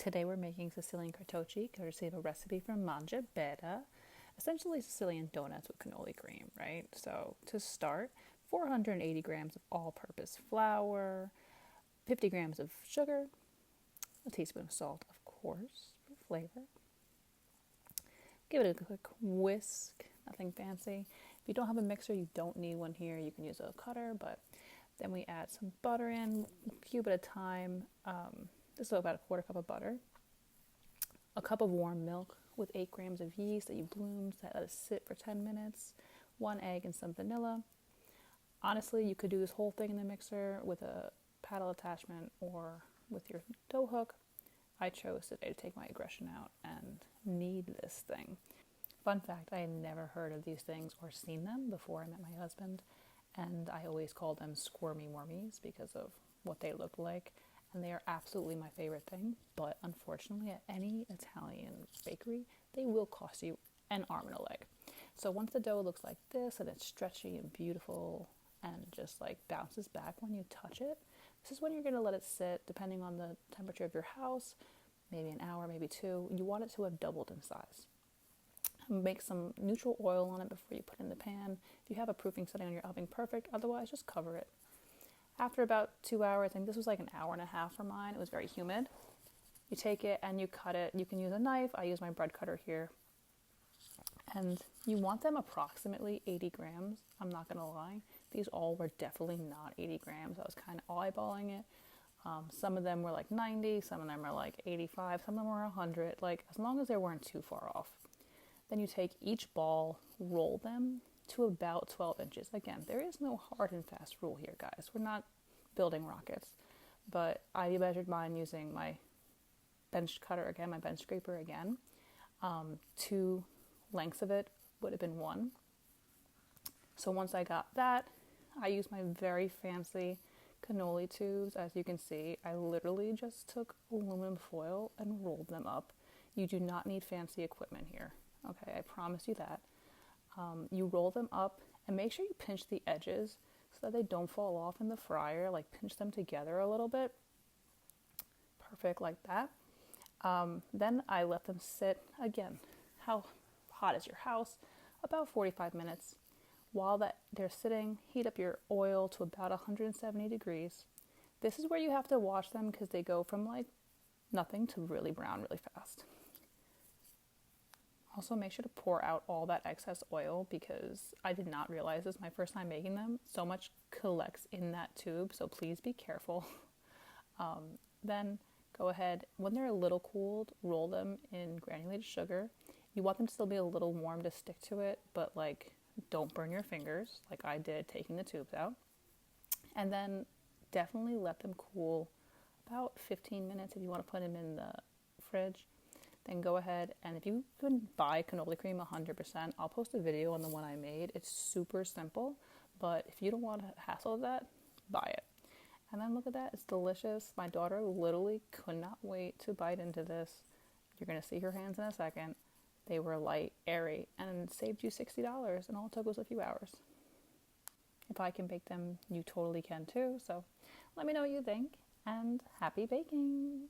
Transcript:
Today we're making Sicilian Cartocci, courtesy of a recipe from Mangia Beta. Essentially Sicilian donuts with cannoli cream, right? So to start, 480 grams of all-purpose flour, 50 grams of sugar, a teaspoon of salt, of course, for flavor. Give it a quick whisk, nothing fancy. If you don't have a mixer, you don't need one here. You can use a cutter, but then we add some butter in, a cube at a time. This is about a quarter cup of butter, a cup of warm milk with 8 grams of yeast that you bloomed, let it sit for 10 minutes, 1 egg and some vanilla. Honestly, you could do this whole thing in the mixer with a paddle attachment or with your dough hook. I chose today to take my aggression out and knead this thing. Fun fact, I had never heard of these things or seen them before I met my husband, and I always called them squirmy wormies because of what they looked like. And they are absolutely my favorite thing, but unfortunately at any Italian bakery, they will cost you an arm and a leg. So once the dough looks like this and it's stretchy and beautiful and just like bounces back when you touch it, this is when you're gonna let it sit, depending on the temperature of your house, maybe an hour, maybe 2. You want it to have doubled in size. Make some neutral oil on it before you put it in the pan. If you have a proofing setting on your oven, perfect. Otherwise, just cover it. After about 2 hours, I think this was like an hour and a half for mine. It was very humid. You take it and you cut it. You can use a knife. I use my bread cutter here. And you want them approximately 80 grams. I'm not going to lie. These all were definitely not 80 grams. I was kind of eyeballing it. Some of them were like 90. Some of them were like 85. Some of them were 100. Like, as long as they weren't too far off. Then you take each ball, roll them to about 12 inches. Again, there is no hard and fast rule here, guys. We're not building rockets. But I measured mine using my bench cutter again, my bench scraper again. 2 lengths of it would have been 1. So once I got that, I used my very fancy cannoli tubes. As you can see, I literally just took aluminum foil and rolled them up. You do not need fancy equipment here. Okay, I promise you that. You roll them up and make sure you pinch the edges so that they don't fall off in the fryer. Like, pinch them together a little bit. Perfect, like that. Then I let them sit, again, how hot is your house? About 45 minutes. While they're sitting, heat up your oil to about 170 degrees. This is where you have to watch them because they go from like nothing to really brown really fast. Also, make sure to pour out all that excess oil because I did not realize this my first time making them. So much collects in that tube, so please be careful. Then go ahead, when they're a little cooled, roll them in granulated sugar. You want them to still be a little warm to stick to it, but like, don't burn your fingers like I did taking the tubes out. And then definitely let them cool about 15 minutes if you want to put them in the fridge. Then go ahead, and if you can buy cannoli cream 100%, I'll post a video on the one I made. It's super simple, but if you don't want to hassle that, buy it. And then look at that, it's delicious. My daughter literally could not wait to bite into this. You're going to see her hands in a second. They were light, airy, and it saved you $60, and all it took was a few hours. If I can bake them, you totally can too. So let me know what you think, and happy baking!